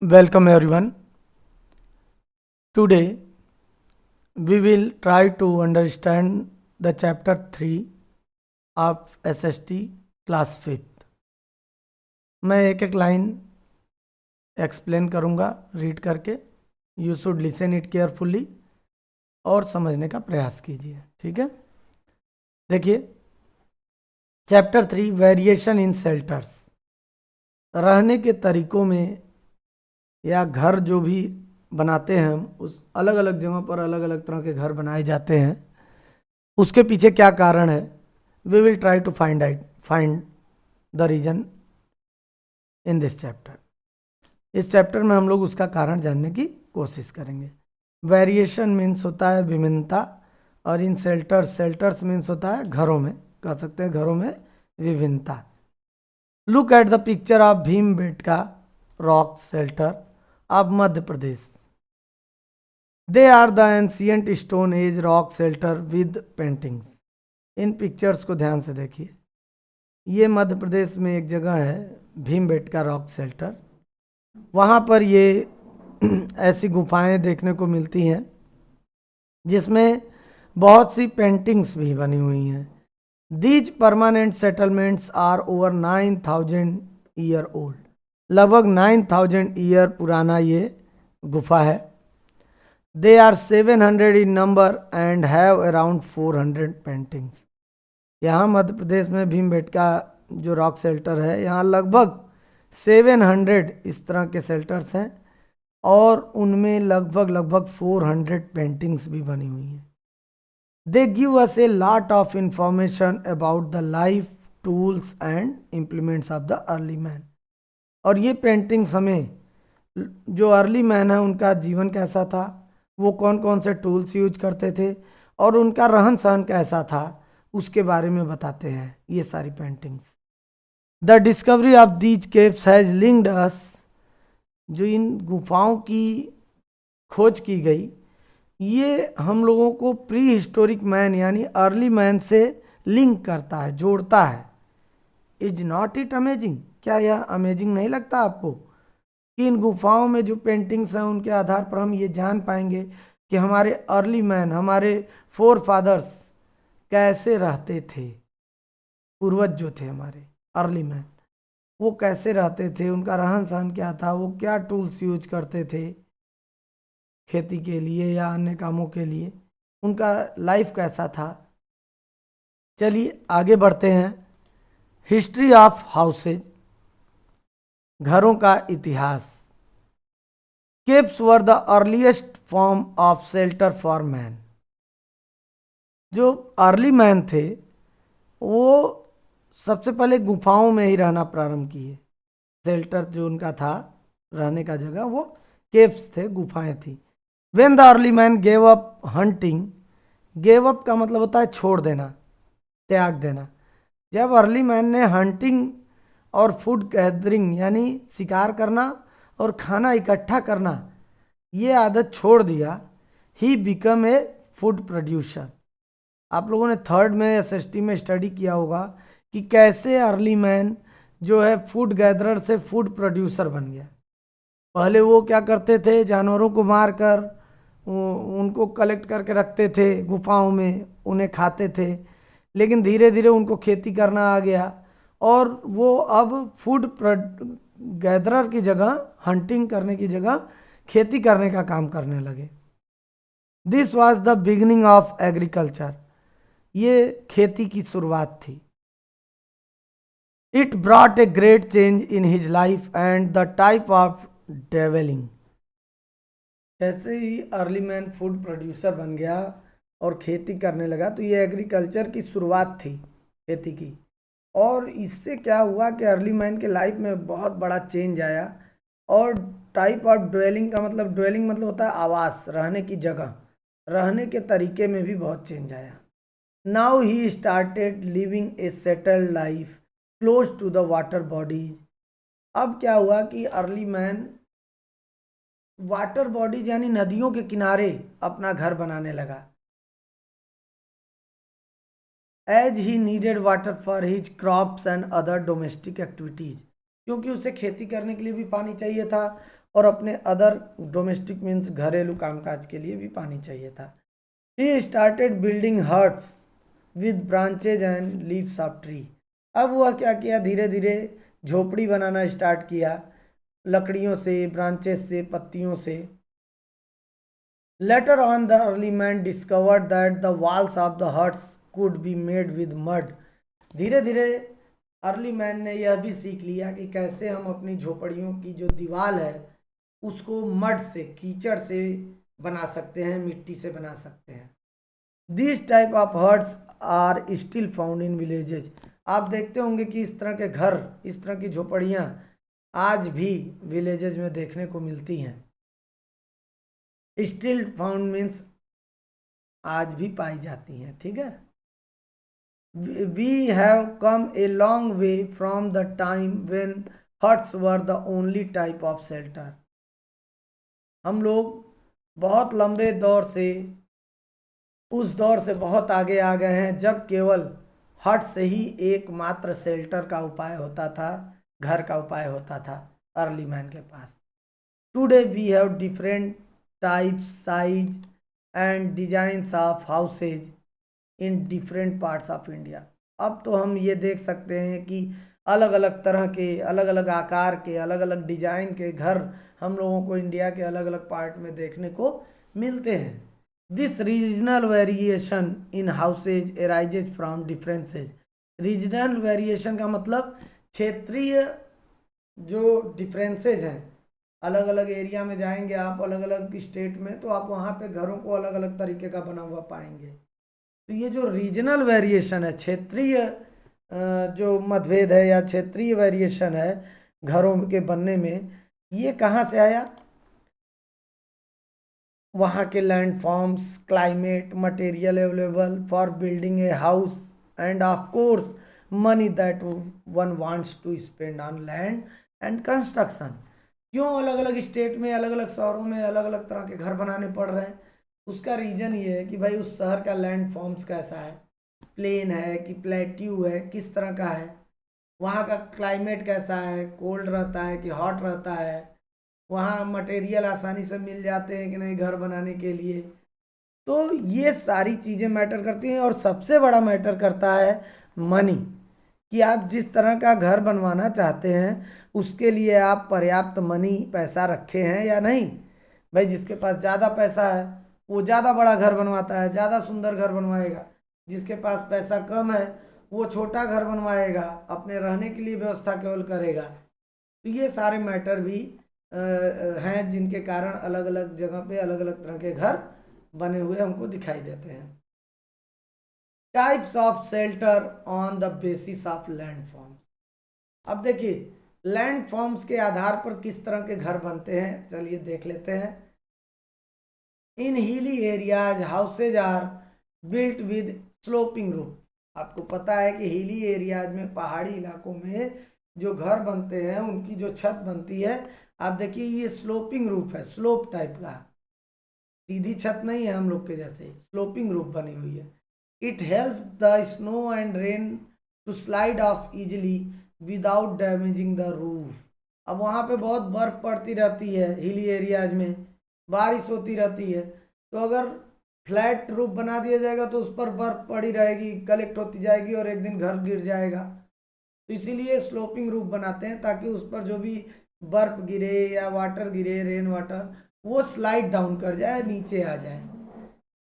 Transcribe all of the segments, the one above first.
Welcome everyone. Today we will try to understand the chapter 3 of SST class 5th. मैं एक एक line explain करूंगा read करके. You should listen it carefully और समझने का प्रयास कीजिए. ठीक है, देखिए चैप्टर 3 वेरिएशन इन शेल्टर्स. रहने के तरीकों में या घर जो भी बनाते हैं हम, उस अलग अलग जगह पर अलग अलग तरह के घर बनाए जाते हैं. उसके पीछे क्या कारण है, we will try to find the reason in this chapter. इस चैप्टर में हम लोग उसका कारण जानने की कोशिश करेंगे. वेरिएशन मीन्स होता है विभिन्नता, और इन शेल्टर्स मीन्स होता है घरों में, कह सकते हैं घरों में विभिन्नता. Look at the picture of Bhimbetka rock shelter of Madhya Pradesh. They are the ancient stone age rock shelter with paintings. इन पिक्चर्स को ध्यान से देखिए. ये मध्य प्रदेश में एक जगह है भीमबेटका रॉक शेल्टर. वहाँ पर ये ऐसी गुफाएं देखने को मिलती हैं जिसमें बहुत सी पेंटिंग्स भी बनी हुई हैं. These permanent settlements are over 9000 year old. लगभग 9000 ईयर पुराना ये गुफा है. They are 700 in number and have around 400 paintings. यहाँ मध्य प्रदेश में भीमबेटका जो रॉक शेल्टर है, यहाँ लगभग 700 इस तरह के शेल्टर्स हैं और उनमें लगभग 400 पेंटिंग्स भी बनी हुई हैं. They give us a lot of information about the life, tools and implements of the early man. और ये पेंटिंग्स हमें जो अर्ली मैन है उनका जीवन कैसा था, वो कौन कौन से टूल्स यूज करते थे और उनका रहन सहन कैसा था, उसके बारे में बताते हैं ये सारी paintings. The discovery of these caves has linked us. जो इन गुफाओं की खोज की गई, ये हम लोगों को प्री हिस्टोरिक मैन यानी अर्ली मैन से लिंक करता है, जोड़ता है. Is not it amazing? क्या यह अमेजिंग नहीं लगता आपको कि इन गुफाओं में जो पेंटिंग्स हैं उनके आधार पर हम ये जान पाएंगे कि हमारे अर्ली मैन, हमारे फोर फादर्स कैसे रहते थे. पूर्वज जो थे हमारे अर्ली मैन, वो कैसे रहते थे, उनका रहन सहन क्या था, वो क्या टूल्स यूज करते थे खेती के लिए या अन्य कामों के लिए, उनका लाइफ कैसा था. चलिए आगे बढ़ते हैं. History of houses. घरों का इतिहास. Caves were the earliest form of shelter for man. जो अर्ली मैन थे वो सबसे पहले गुफाओं में ही रहना प्रारंभ किए. शेल्टर जो उनका था, रहने का जगह, वो केव्स थे, गुफाएं थी. When the early man gave up hunting. Gave up का मतलब होता है छोड़ देना, त्याग देना. जब अर्ली मैन ने हंटिंग और फूड गैदरिंग यानी शिकार करना और खाना इकट्ठा करना, ये आदत छोड़ दिया, he become a food producer. आप लोगों ने थर्ड में एसएसटी में स्टडी किया होगा कि कैसे अर्ली मैन जो है फूड गैदरर से फूड प्रोड्यूसर बन गया. पहले वो क्या करते थे, जानवरों को मार कर उनको कलेक्ट करके रखते थे गुफाओं में, उन्हें खाते थे. लेकिन धीरे धीरे उनको खेती करना आ गया और वो अब फूड गैदरर की जगह, हंटिंग करने की जगह खेती करने का काम करने लगे. This was the beginning of agriculture. ये खेती की शुरुआत थी. It brought a great change in his life and the type of dwelling. जैसे ही अर्ली मैन फूड प्रोड्यूसर बन गया और खेती करने लगा, तो ये एग्रीकल्चर की शुरुआत थी, खेती की. और इससे क्या हुआ कि अर्ली मैन के लाइफ में बहुत बड़ा चेंज आया. और टाइप ऑफ ड्वेलिंग का मतलब, ड्वेलिंग मतलब होता है आवास, रहने की जगह, रहने के तरीके में भी बहुत चेंज आया. Now he started living a settled life close to the water bodies. अब क्या हुआ कि अर्ली मैन वाटर बॉडीज यानी नदियों के किनारे अपना घर बनाने लगा. As he needed water for his crops and other domestic activities. क्योंकि उसे खेती करने के लिए भी पानी चाहिए था और अपने अदर डोमेस्टिक मीन्स घरेलू कामकाज के लिए भी पानी चाहिए था। He started building huts with branches and leaves of tree. अब वह क्या किया, धीरे धीरे झोपड़ी बनाना स्टार्ट किया, लकड़ियों से, ब्रांचेस से, पत्तियों से। Later on the early man discovered that the walls of the huts could be made with mud. धीरे धीरे अर्ली मैन ने यह भी सीख लिया कि कैसे हम अपनी झोपड़ियों की जो दीवार है उसको मड से, कीचड़ से बना सकते हैं, मिट्टी से बना सकते हैं। This type of huts are still found in villages. आप देखते होंगे कि इस तरह के घर, इस तरह की झोपड़ियाँ आज भी विलेजेज में देखने को मिलती हैं। स्टिल फाउंड मीन्स आज भी पाई जाती हैं, ठीक है। We have come a long way from the time when huts were the only type of shelter। हम लोग बहुत लंबे दौर से, उस दौर से बहुत आगे आ गए हैं जब केवल हट से ही एकमात्र शेल्टर का उपाय होता था, घर का उपाय होता था अर्ली मैन के पास। Today we have different types, size and designs of houses in different parts of India. अब तो हम ये देख सकते हैं कि अलग अलग तरह के, अलग अलग आकार के, अलग अलग डिजाइन के घर हम लोगों को इंडिया के अलग अलग पार्ट में देखने को मिलते हैं। This regional variation in houses arises from differences. Regional variation का मतलब क्षेत्रीय जो डिफरेंसेज हैं, अलग अलग एरिया में जाएंगे आप, अलग अलग स्टेट में, तो आप वहाँ पे घरों को अलग अलग तरीके का बना हुआ पाएंगे। तो ये जो रीजनल वेरिएशन है, क्षेत्रीय जो मतभेद है या क्षेत्रीय वेरिएशन है घरों के बनने में, ये कहाँ से आया? वहाँ के land forms, climate, material available for building a house and of course money that one wants to spend on land and construction. क्यों अलग अलग स्टेट में, अलग अलग शहरों में अलग अलग तरह के घर बनाने पड़ रहे हैं? उसका रीज़न ये है कि भाई उस शहर का लैंड फॉर्म्स कैसा है, प्लेन है कि प्लेट्यू है, किस तरह का है, वहाँ का क्लाइमेट कैसा है, कोल्ड रहता है कि हॉट रहता है, वहाँ मटेरियल आसानी से मिल जाते हैं कि नहीं घर बनाने के लिए। तो ये सारी चीज़ें मैटर करती हैं और सबसे बड़ा मैटर करता है मनी, कि आप जिस तरह का घर बनवाना चाहते हैं उसके लिए आप पर्याप्त मनी, पैसा रखे हैं या नहीं। भाई जिसके पास ज़्यादा पैसा है वो ज़्यादा बड़ा घर बनवाता है, ज़्यादा सुंदर घर बनवाएगा। जिसके पास पैसा कम है वो छोटा घर बनवाएगा, अपने रहने के लिए व्यवस्था केवल करेगा। तो ये सारे मैटर भी हैं जिनके कारण अलग अलग जगह पे अलग अलग तरह के घर बने हुए हमको दिखाई देते हैं। Types of shelter on the basis of land forms. अब देखिए लैंड फॉर्म्स के आधार पर किस तरह के घर बनते हैं, चलिए देख लेते हैं। In hilly areas houses are built with sloping roof. आपको पता है कि हिली एरियाज में, पहाड़ी इलाकों में जो घर बनते हैं उनकी जो छत बनती है, आप देखिए ये स्लोपिंग रूफ है, स्लोप टाइप का, सीधी छत नहीं है हम लोग के जैसे, स्लोपिंग रूफ बनी हुई है। It helps the snow and rain to slide off easily without damaging the roof. अब वहाँ पे बहुत बर्फ पड़ती रहती है, हिली एरियाज में बारिश होती रहती है, तो अगर फ्लैट रूफ बना दिया जाएगा तो उस पर बर्फ पड़ी रहेगी, कलेक्ट होती जाएगी और एक दिन घर गिर जाएगा। तो इसीलिए स्लोपिंग रूफ बनाते हैं ताकि उस पर जो भी बर्फ गिरे या वाटर गिरे, रेन वाटर, वो स्लाइड डाउन कर जाए, नीचे आ जाए।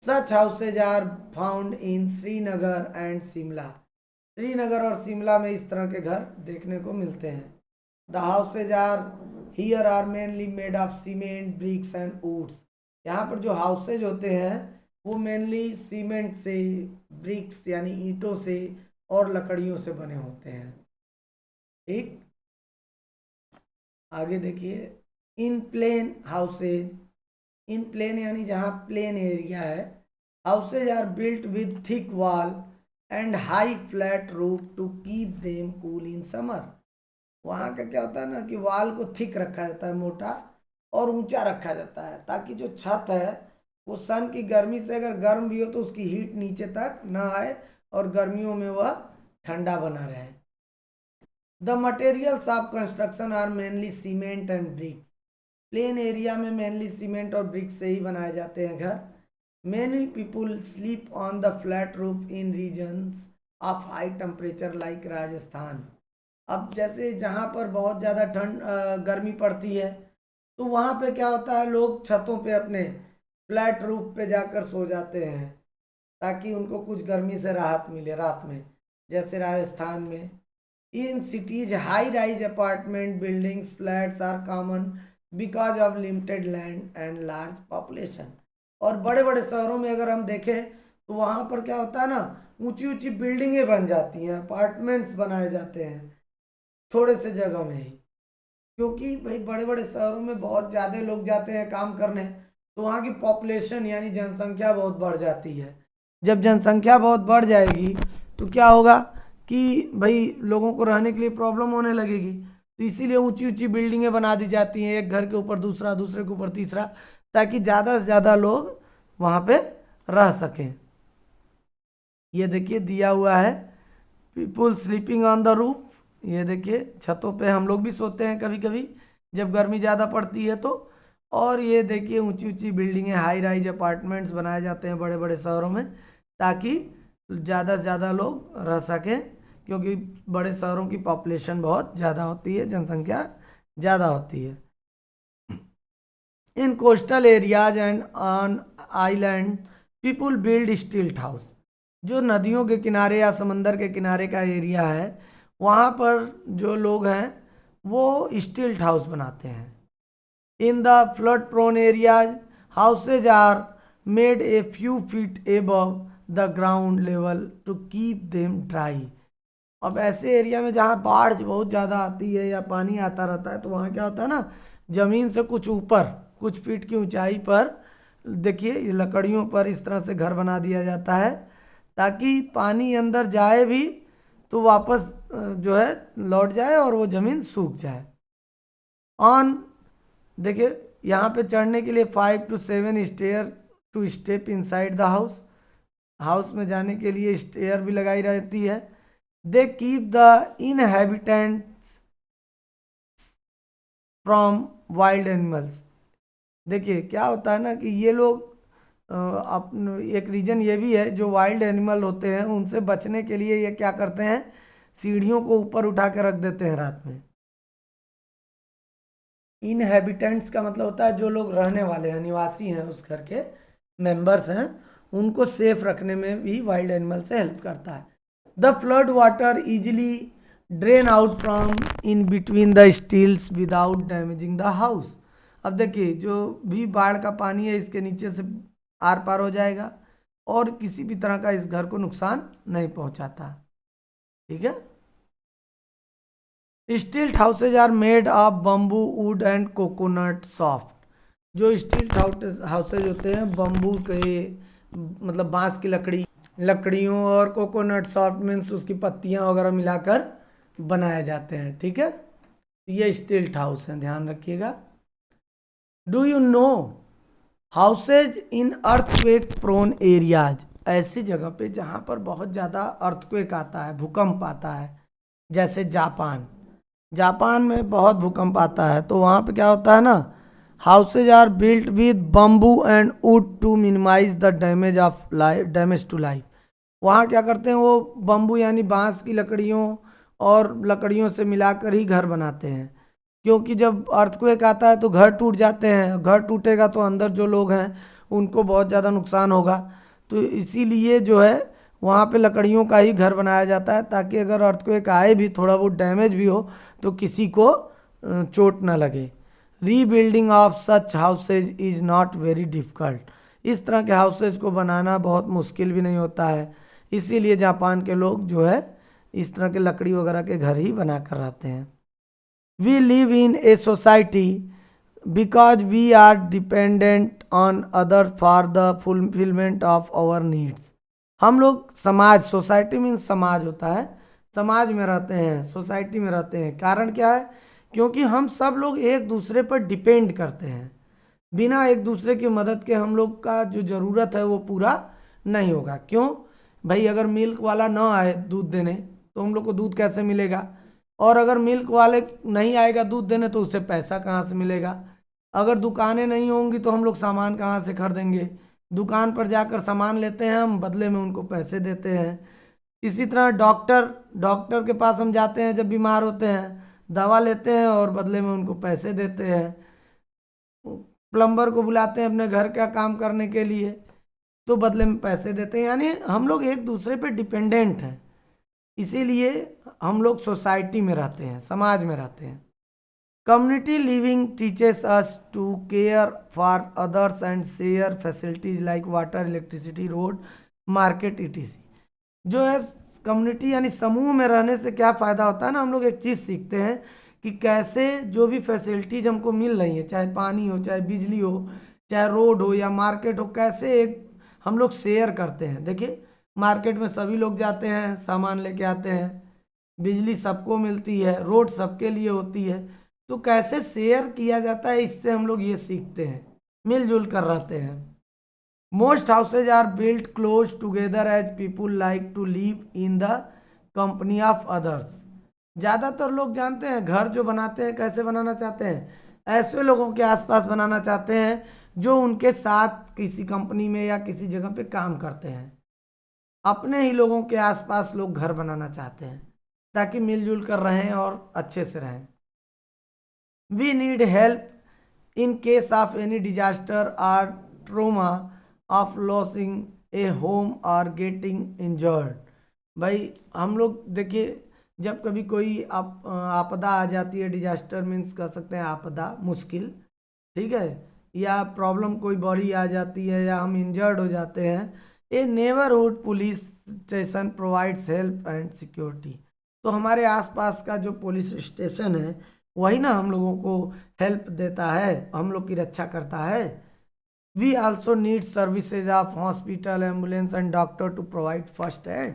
Such houses are found in Srinagar and Shimla. Srinagar और शिमला में इस तरह के घर देखने को मिलते हैं। The houses are here are mainly made of cement, bricks and woods. यहाँ पर जो हाउसेज होते हैं वो मेनली सीमेंट से, ब्रिक्स यानी ईंटों से और लकड़ियों से बने होते हैं। ठीक, आगे देखिए। In plain houses, in plain यानी जहाँ प्लेन एरिया है, houses are built with thick wall and high flat roof to keep them cool in summer. वहाँ का क्या होता है ना कि वॉल को थिक रखा जाता है, मोटा और ऊंचा रखा जाता है, ताकि जो छत है वो सन की गर्मी से अगर गर्म भी हो तो उसकी हीट नीचे तक ना आए और गर्मियों में वह ठंडा बना रहे। The materials of construction are mainly cement and bricks. Plain area में मेनली सीमेंट और ब्रिक से ही बनाए जाते हैं घर। Many people sleep on the flat roof in regions of high temperature like Rajasthan. अब जैसे जहाँ पर बहुत ज़्यादा ठंड गर्मी पड़ती है तो वहाँ पे क्या होता है, लोग छतों पे अपने फ्लैट रूफ पे जाकर सो जाते हैं ताकि उनको कुछ गर्मी से राहत मिले रात में, जैसे राजस्थान में। In cities high rise apartment buildings flats are common because of limited land and large population. और बड़े बड़े शहरों में अगर हम देखें तो वहाँ पर क्या होता है ना, ऊंची ऊंची बिल्डिंगें बन जाती हैं, अपार्टमेंट्स बनाए जाते हैं थोड़े से जगह में ही, क्योंकि भाई बड़े बड़े शहरों में बहुत ज़्यादा लोग जाते हैं काम करने, तो वहाँ की पॉपुलेशन यानी जनसंख्या बहुत बढ़ जाती है। जब जनसंख्या बहुत बढ़ जाएगी तो क्या होगा कि भाई लोगों को रहने के लिए प्रॉब्लम होने लगेगी, तो इसीलिए ऊंची ऊंची बिल्डिंगें बना दी जाती हैं, एक घर के ऊपर दूसरा, दूसरे के ऊपर तीसरा, ताकि ज़्यादा से ज़्यादा लोग वहाँ पे रह सकें। ये देखिए दिया हुआ है, people sleeping on the roof. ये देखिए छतों पे हम लोग भी सोते हैं कभी कभी जब गर्मी ज़्यादा पड़ती है तो। और ये देखिए ऊंची ऊंची बिल्डिंगें, हाई राइज अपार्टमेंट्स बनाए जाते हैं बड़े बड़े शहरों में ताकि ज़्यादा से ज़्यादा लोग रह सकें, क्योंकि बड़े शहरों की पॉपुलेशन बहुत ज़्यादा होती है, जनसंख्या ज़्यादा होती है। इन coastal areas and on island people build stilt house. जो नदियों के किनारे या समंदर के किनारे का एरिया है वहाँ पर जो लोग हैं वो स्टील्ट हाउस बनाते हैं। In the flood prone areas houses are made a few feet above the ground level to keep them dry. अब ऐसे एरिया में जहाँ बाढ़ बहुत ज़्यादा आती है या पानी आता रहता है तो वहाँ क्या होता है ना, ज़मीन से कुछ ऊपर, कुछ फीट की ऊंचाई पर देखिए ये लकड़ियों पर इस तरह से घर बना दिया जाता है ताकि पानी अंदर जाए भी तो वापस जो है लौट जाए और वो ज़मीन सूख जाए। ऑन देखिए यहाँ पे चढ़ने के लिए 5 to 7 stair to step inside the house. House में जाने के लिए स्टेयर भी लगाई रहती है। They keep the inhabitants from wild animals. देखिए क्या होता है ना कि ये लोग एक रीज़न ये भी है, जो वाइल्ड एनिमल होते हैं उनसे बचने के लिए ये क्या करते हैं, सीढ़ियों को ऊपर उठा के रख देते हैं रात में। इनहेबिटेंट्स का मतलब होता है जो लोग रहने वाले हैं, निवासी हैं, उस घर के मेंबर्स हैं, उनको सेफ रखने में भी वाइल्ड एनिमल से हेल्प करता है। The flood water easily drain out from in between the stilts without damaging the house. अब देखिए जो भी बाढ़ का पानी है इसके नीचे से आर पार हो जाएगा और किसी भी तरह का इस घर को नुकसान नहीं पहुंचाता। ठीक है। Stilt houses are made of bamboo wood and coconut soft. जो स्टील्ट हाउसेज होते हैं बम्बू के मतलब बांस की लकड़ियों और कोकोनट सॉफ्ट मीन्स उसकी पत्तियां वगैरह मिलाकर बनाए जाते हैं। ठीक है, ये स्टील्ट हाउस है, ध्यान रखिएगा। Do you know houses in earthquake prone areas. ऐसी जगह पे जहाँ पर बहुत ज़्यादा अर्थक्वेक आता है, भूकंप आता है, जैसे जापान में बहुत भूकंप आता है तो वहाँ पे क्या होता है ना, houses are built with bamboo and wood to minimise the damage to life. वहाँ क्या करते हैं, वो बम्बू यानी बांस की लकड़ियों और लकड़ियों से मिलाकर ही घर बनाते हैं, क्योंकि जब अर्थक्वेक आता है तो घर टूट जाते हैं, घर टूटेगा तो अंदर जो लोग हैं उनको बहुत ज़्यादा नुकसान होगा, तो इसीलिए जो है वहाँ पे लकड़ियों का ही घर बनाया जाता है ताकि अगर अर्थक्वेक आए भी, थोड़ा बहुत डैमेज भी हो तो किसी को चोट ना लगे। Rebuilding of such houses is not very difficult. इस तरह के हाउसेज को बनाना बहुत मुश्किल भी नहीं होता है, इसीलिए जापान के लोग जो है इस तरह के लकड़ी वगैरह के घर ही बना कर रहते हैं। We live in a society because we are dependent on other for the fulfilment of our needs. हम लोग समाज, सोसाइटी मीन्स समाज होता है, समाज में रहते हैं, सोसाइटी में रहते हैं। कारण क्या है, क्योंकि हम सब लोग एक दूसरे पर डिपेंड करते हैं। बिना एक दूसरे की मदद के हम लोग का जो ज़रूरत है वो पूरा नहीं होगा। क्यों भाई, अगर मिल्क वाला ना आए दूध देने तो हम लोग को दूध कैसे मिलेगा, और अगर मिल्क वाले नहीं आएगा दूध देने तो उसे पैसा कहाँ से मिलेगा। अगर दुकानें नहीं होंगी तो हम लोग सामान कहाँ से खरीदेंगे? दुकान पर जाकर सामान लेते हैं, हम बदले में उनको पैसे देते हैं। इसी तरह डॉक्टर डॉक्टर के पास हम जाते हैं जब बीमार होते हैं, दवा लेते हैं और बदले में उनको पैसे देते हैं। प्लम्बर को बुलाते हैं अपने घर का काम करने के लिए, तो बदले में पैसे देते हैं। यानी हम लोग एक दूसरे पे डिपेंडेंट हैं, इसीलिए हम लोग सोसाइटी में रहते हैं, समाज में रहते हैं। Community living teaches us to care for others and share facilities like water, electricity, road, market ETC. जो है कम्युनिटी यानी समूह में रहने से क्या फ़ायदा होता है ना, हम लोग एक चीज़ सीखते हैं कि कैसे जो भी फैसिलिटीज हमको मिल रही है, चाहे पानी हो, चाहे बिजली हो, चाहे रोड हो या मार्केट हो, कैसे एक हम लोग शेयर करते हैं। देखिए मार्केट में सभी लोग जाते हैं, सामान लेके आते हैं, बिजली सबको मिलती है, रोड सबके लिए होती है, तो कैसे शेयर किया जाता है, इससे हम लोग ये सीखते हैं, मिलजुल कर रहते हैं। Most houses are built close together as people like to live in the company of others. ज़्यादातर लोग जानते हैं घर जो बनाते हैं कैसे बनाना चाहते हैं, ऐसे लोगों के आसपास बनाना चाहते हैं जो उनके साथ किसी कंपनी में या किसी जगह पे काम करते हैं। अपने ही लोगों के आसपास लोग घर बनाना चाहते हैं ताकि मिलजुल कर रहें और अच्छे से रहें। We need help in case of any disaster और trauma of losing a home और गेटिंग इंजर्ड। भाई हम लोग देखिए जब कभी कोई आपदा आ जाती है, डिजास्टर मीन्स कह सकते हैं आपदा, मुश्किल, ठीक है, या प्रॉब्लम कोई बड़ी आ जाती है या हम इंजर्ड हो जाते हैं, a neighbourhood police station provides help and security. तो हमारे आसपास का जो पुलिस स्टेशन है वही ना हम लोगों को हेल्प देता है, हम लोग की रक्षा करता है। We also need services of hospital, ambulance and doctor to provide first aid.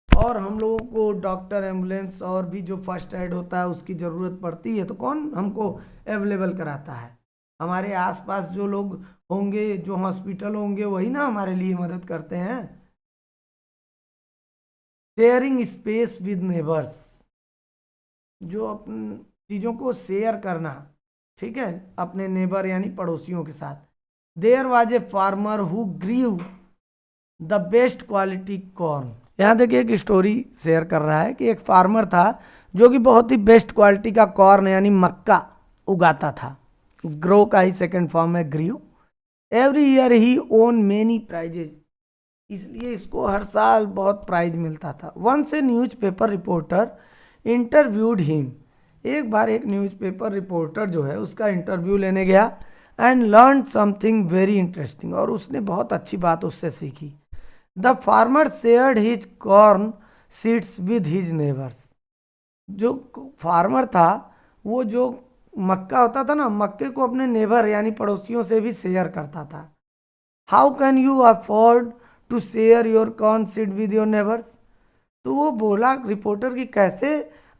और हम लोगों को डॉक्टर, एम्बुलेंस और भी जो फर्स्ट एड होता है उसकी ज़रूरत पड़ती है, तो कौन हमको अवेलेबल कराता है? हमारे आसपास जो लोग होंगे, जो हॉस्पिटल होंगे, वही ना हमारे लिए मदद करते हैं। शेयरिंग स्पेस विद नेबर्स, जो अपन चीज़ों को शेयर करना, ठीक है, अपने नेबर यानी पड़ोसियों के साथ। There was a farmer who grew the best quality corn. यहाँ देखिए एक स्टोरी शेयर कर रहा है कि एक फार्मर था जो कि बहुत ही बेस्ट क्वालिटी का कॉर्न यानी मक्का उगाता था। ग्रो का ही सेकंड फॉर्म है grew. Every year he won many prizes, इसलिए इसको हर साल बहुत प्राइज मिलता था। Once a newspaper reporter interviewed him, एक बार एक न्यूज़पेपर रिपोर्टर जो है उसका इंटरव्यू लेने गया and learn something very interesting, और उसने बहुत अच्छी बात उससे सीखी। The farmer shared his corn seeds with his neighbours. जो फार्मर था वो जो मक्का होता था ना, मक्के को अपने नेबर यानी पड़ोसियों से भी शेयर करता था। How can you afford to share your corn seed with your neighbours. तो वो बोला रिपोर्टर की कैसे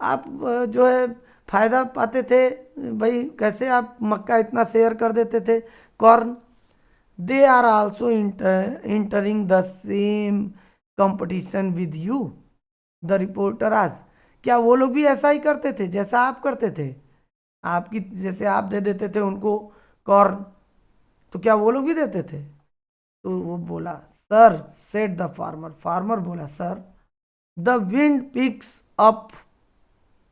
आप जो है फ़ायदा पाते थे भाई, कैसे आप मक्का इतना शेयर कर देते थे corn. They are also entering the same competition with you, the reporter आज, क्या वो लोग भी ऐसा ही करते थे जैसा आप करते थे? आपकी जैसे आप दे देते थे उनको कॉर्न, तो क्या वो लोग भी देते थे? तो वो बोला sir, said the farmer, farmer बोला sir, the wind picks up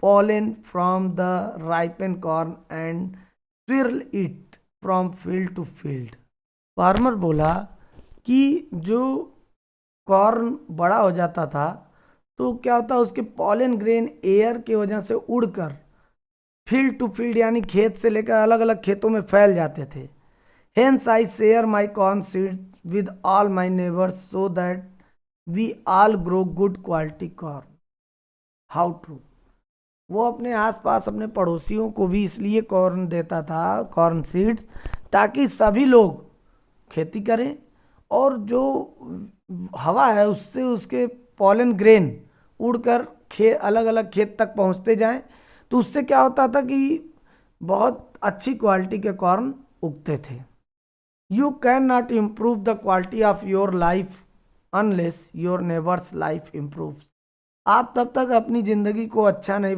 pollen from the ripened corn and swirl it from field to field। Farmer बोला कि जो कॉर्न बड़ा हो जाता था तो क्या होता, उसके पॉलन ग्रेन एयर की वजह से उड़कर फील्ड टू फील्ड यानी खेत से लेकर अलग अलग खेतों में फैल जाते थे। Hence I share my corn seed with all my neighbours so that we all grow good quality corn. How true. वो अपने आसपास अपने पड़ोसियों को भी इसलिए कॉर्न देता था, कॉर्न सीड्स, ताकि सभी लोग खेती करें और जो हवा है उससे उसके पॉलन ग्रेन उड़कर अलग अलग खेत तक पहुंचते जाएं, तो उससे क्या होता था कि बहुत अच्छी क्वालिटी के कॉर्न उगते थे। You can not improve the quality of your life unless your neighbours life improves. आप तब तक अपनी ज़िंदगी को अच्छा नहीं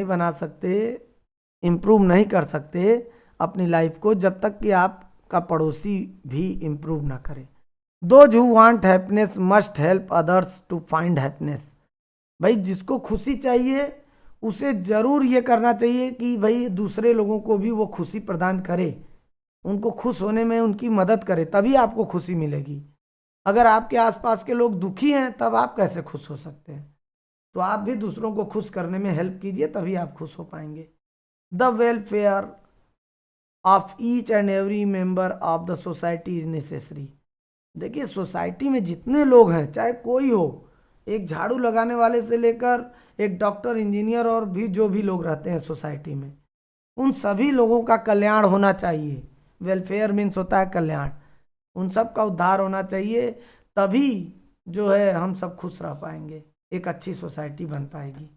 बना सकते, इम्प्रूव नहीं कर सकते अपनी लाइफ को, जब तक कि आपका पड़ोसी भी इम्प्रूव ना करे। Those who want happiness must help others to find happiness. भाई जिसको खुशी चाहिए उसे ज़रूर ये करना चाहिए कि भाई दूसरे लोगों को भी वो खुशी प्रदान करे, उनको खुश होने में उनकी मदद करे, तभी आपको खुशी मिलेगी। अगर आपके आसपास के लोग दुखी हैं तब आप कैसे खुश हो सकते हैं? तो आप भी दूसरों को खुश करने में हेल्प कीजिए, तभी आप खुश हो पाएंगे। The welfare of each and every member of the society is necessary. देखिए सोसाइटी में जितने लोग हैं, चाहे कोई हो, एक झाड़ू लगाने वाले से लेकर एक डॉक्टर, इंजीनियर और भी जो भी लोग रहते हैं सोसाइटी में, उन सभी लोगों का कल्याण होना चाहिए। वेलफेयर मीन्स होता है कल्याण, उन सब का उद्धार होना चाहिए, तभी जो है हम सब खुश रह पाएंगे, एक अच्छी सोसाइटी बन पाएगी।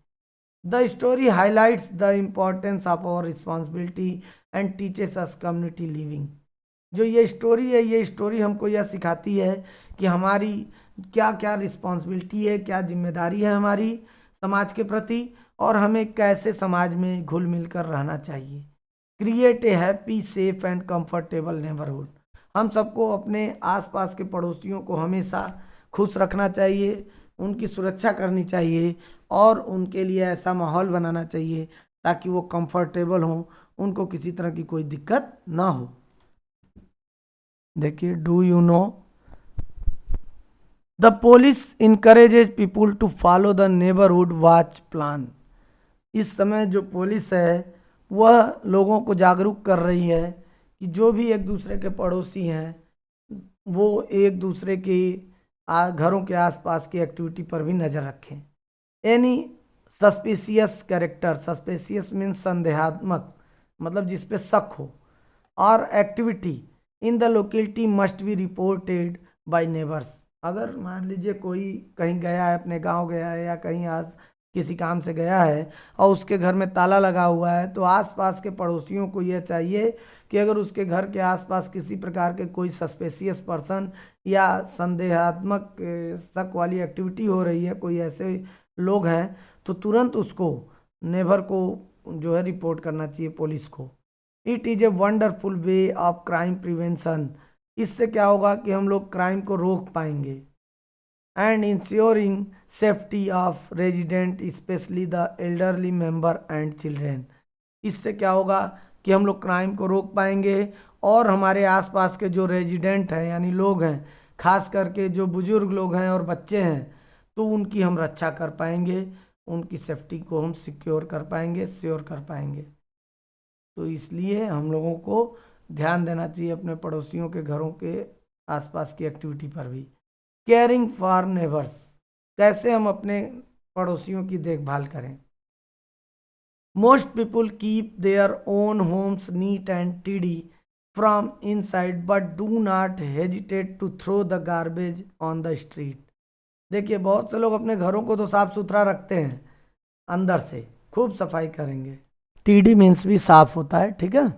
The story highlights the importance of our responsibility and teaches us community living. जो ये स्टोरी है, ये स्टोरी हमको यह सिखाती है कि हमारी क्या क्या रिस्पॉन्सिबिलिटी है, क्या जिम्मेदारी है हमारी समाज के प्रति, और हमें कैसे समाज में घुल मिल कर रहना चाहिए। Create a happy, safe and comfortable neighbourhood. हम सबको अपने आसपास के पड़ोसियों को हमेशा खुश रखना चाहिए, उनकी सुरक्षा करनी चाहिए और उनके लिए ऐसा माहौल बनाना चाहिए ताकि वो कंफर्टेबल हों, उनको किसी तरह की कोई दिक्कत ना हो। देखिए, do you know the police encourages people to follow the neighbourhood watch plan. इस समय जो पुलिस है वह लोगों को जागरूक कर रही है कि जो भी एक दूसरे के पड़ोसी हैं वो एक दूसरे के घरों के आसपास की एक्टिविटी पर भी नज़र रखें। Any suspicious character, suspicious means संदेहात्मक, मतलब जिस पे शक हो, और activity in the locality must be reported by neighbours. अगर मान लीजिए कोई कहीं गया है, अपने गांव गया है या कहीं आज किसी काम से गया है और उसके घर में ताला लगा हुआ है, तो आसपास के पड़ोसियों को यह चाहिए कि अगर उसके घर के आसपास किसी प्रकार के कोई सस्पेशियस पर्सन या संदेहात्मक शक वाली एक्टिविटी हो रही है, कोई ऐसे लोग हैं, तो तुरंत उसको, नेबर को जो है रिपोर्ट करना चाहिए पुलिस को। It is a wonderful way of crime prevention. इससे क्या होगा कि हम लोग क्राइम को रोक पाएंगे। And ensuring safety of resident specially the elderly member and children. इससे क्या होगा कि हम लोग क्राइम को रोक पाएंगे और हमारे आसपास के जो रेजिडेंट हैं यानी लोग हैं, खास करके जो बुजुर्ग लोग हैं और बच्चे हैं, तो उनकी हम रक्षा कर पाएंगे, उनकी सेफ्टी को हम सिक्योर कर पाएंगे, श्योर कर पाएंगे। तो इसलिए हम लोगों को ध्यान देना चाहिए अपने पड़ोसियों के घरों के आसपास की एक्टिविटी पर भी। केयरिंग फॉर नेबर्स, कैसे हम अपने पड़ोसियों की देखभाल करें। Most people keep their own homes neat and tidy from inside but do not hesitate to throw the garbage on the street. देखिए बहुत से लोग अपने घरों को तो साफ सुथरा रखते हैं, अंदर से खूब सफाई करेंगे, टीडी मीन्स भी साफ होता है, ठीक है,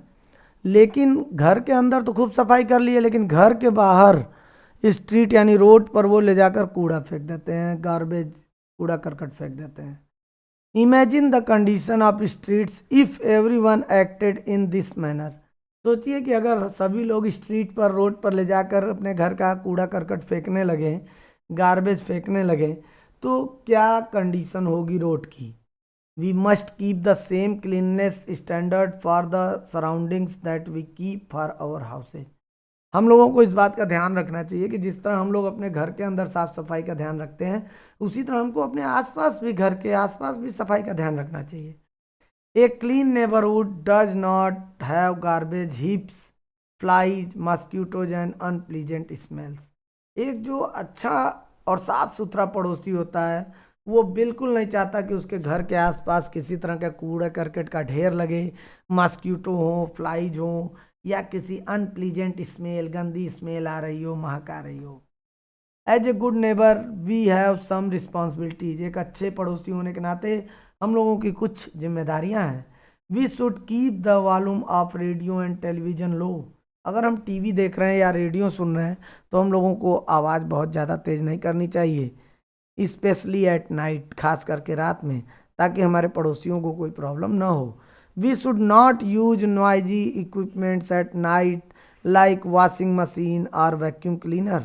लेकिन घर के अंदर तो खूब सफाई कर लिए, लेकिन घर के बाहर स्ट्रीट यानी रोड पर वो ले जाकर कूड़ा फेंक देते हैं, गार्बेज, कूड़ा करकट फेंक देते हैं। Imagine the condition of streets if everyone acted in this manner. सोचिए कि अगर सभी लोग स्ट्रीट पर, रोड पर ले जाकर अपने घर का कूड़ा करकट फेंकने लगे, गार्बेज फेंकने लगे, तो क्या कंडीशन होगी रोड की। We must keep the same cleanness standard for the surroundings that we keep for our houses. हम लोगों को इस बात का ध्यान रखना चाहिए कि जिस तरह हम लोग अपने घर के अंदर साफ सफाई का ध्यान रखते हैं, उसी तरह हमको अपने आसपास भी, घर के आसपास भी सफाई का ध्यान रखना चाहिए। A clean neighbourhood does not have garbage heaps, flies, mosquitoes and unpleasant smells. एक जो अच्छा और साफ सुथरा पड़ोसी होता है वो बिल्कुल नहीं चाहता कि उसके घर के आसपास किसी तरह का कूड़ा करकट का ढेर लगे, मॉस्किटो हो, फ्लाइज हो, या किसी अनप्लीजेंट स्मेल, गंदी स्मेल आ रही हो, महक आ रही हो। As a good neighbour we have some responsibilities. एक अच्छे पड़ोसी होने के नाते हम लोगों की कुछ जिम्मेदारियां हैं। We should keep the volume of radio and television low. अगर हम टीवी देख रहे हैं या रेडियो सुन रहे हैं तो हम लोगों को आवाज़ बहुत ज़्यादा तेज़ नहीं करनी चाहिए, स्पेशली एट नाइट, खास करके रात में, ताकि हमारे पड़ोसियों को कोई प्रॉब्लम ना हो। We should not use noisy equipments at night like washing machine और वैक्यूम क्लीनर।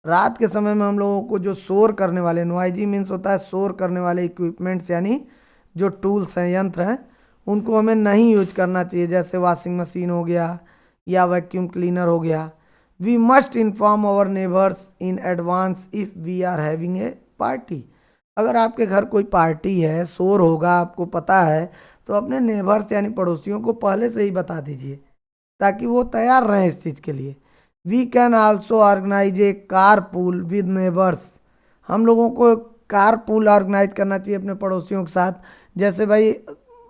रात के समय में हम लोगों को जो शोर करने वाले, नॉइजी मीन्स होता है शोर करने वाले इक्विपमेंट्स, यानी जो टूल्स हैं, यंत्र हैं, उनको हमें नहीं यूज करना चाहिए, जैसे वॉशिंग मशीन हो गया या वैक्यूम क्लीनर हो गया। We must inform our neighbours in advance if we are having a party. अगर आपके घर कोई पार्टी है, शोर होगा, आपको पता है, तो अपने नेबर्स यानी पड़ोसियों को पहले से ही बता दीजिए ताकि वो तैयार रहें इस चीज़ के लिए। We can also organise a car pool with neighbours. हम लोगों को कार पूल ऑर्गेनाइज करना चाहिए अपने पड़ोसियों के साथ। जैसे भाई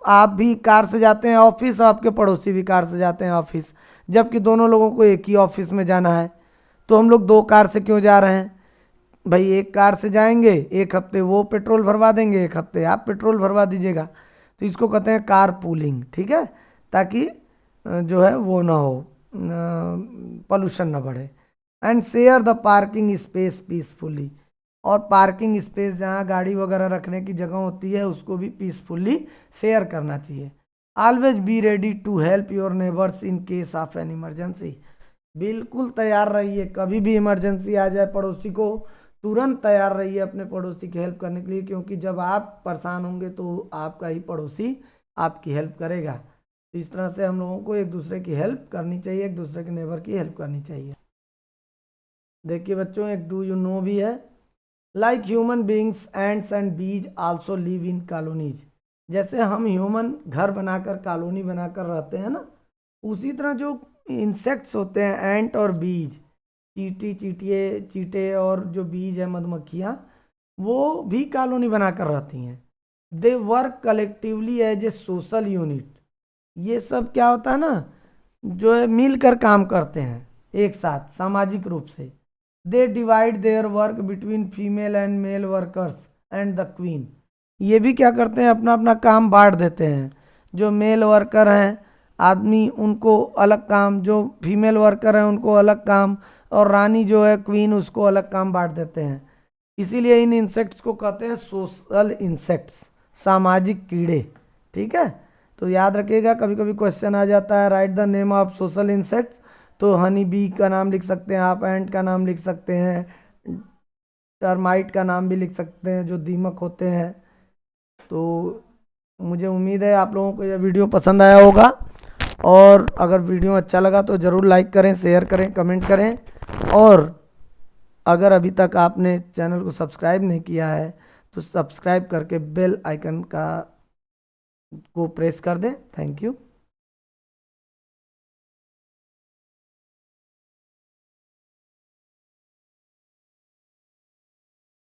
आप भी कार से जाते हैं ऑफिस और आपके पड़ोसी भी कार से जाते हैं ऑफिस, जबकि दोनों लोगों को एक ही ऑफिस में जाना है, तो हम लोग दो कार से क्यों जा रहे हैं भाई? एक कार से जाएंगे, एक हफ्ते वो पेट्रोल भरवा देंगे, एक हफ्ते आप पेट्रोल भरवा दीजिएगा। तो इसको कहते हैं कार पूलिंग, ठीक है, ताकि जो है वो ना हो, पोल्यूशन ना बढ़े। And share the parking space peacefully. और पार्किंग स्पेस जहाँ गाड़ी वगैरह रखने की जगह होती है उसको भी पीसफुली शेयर करना चाहिए। Always be ready to help your neighbours in case of an emergency. बिल्कुल तैयार रहिए, कभी भी इमरजेंसी आ जाए पड़ोसी को तुरंत तैयार रहिए अपने पड़ोसी की हेल्प करने के लिए, क्योंकि जब आप परेशान होंगे तो आपका ही पड़ोसी आपकी हेल्प करेगा। तो इस तरह से हम लोगों को एक दूसरे की हेल्प करनी चाहिए, एक दूसरे के नेबर की हेल्प करनी चाहिए। देखिए बच्चों, एक डू यू नो भी है। Like human beings ends and बीज आल्सो लिव इन कॉलोनीज। जैसे हम ह्यूमन घर बनाकर, कॉलोनी बनाकर रहते हैं ना, उसी तरह जो इंसेक्ट्स होते हैं, एंट और बीज, चींटे और जो बीज है, मधुमक्खियाँ, वो भी कॉलोनी बनाकर रहती हैं। They work collectively as a social unit. ये सब क्या होता है ना, जो है मिलकर काम करते हैं एक साथ सामाजिक रूप से। They divide their work between female and male workers and the queen. ये भी क्या करते हैं, अपना अपना काम बांट देते हैं। जो मेल वर्कर हैं आदमी, उनको अलग काम, जो फीमेल वर्कर हैं उनको अलग काम, और रानी जो है क्वीन, उसको अलग काम बांट देते हैं। इसीलिए इन इंसेक्ट्स को कहते हैं सोशल इंसेक्ट्स, सामाजिक कीड़े, ठीक है। तो याद रखिएगा, कभी कभी क्वेश्चन आ जाता है, right the name of social insects. तो हनी बी का नाम लिख सकते हैं आप, एंट का नाम लिख सकते हैं, टर्माइट का नाम भी लिख सकते हैं, जो दीमक होते हैं। तो मुझे उम्मीद है आप लोगों को यह वीडियो पसंद आया होगा, और अगर वीडियो अच्छा लगा तो ज़रूर लाइक करें, शेयर करें, कमेंट करें। और अगर अभी तक आपने चैनल को सब्सक्राइब नहीं किया है तो सब्सक्राइब करके बेल आइकन को प्रेस कर दें। Thank you.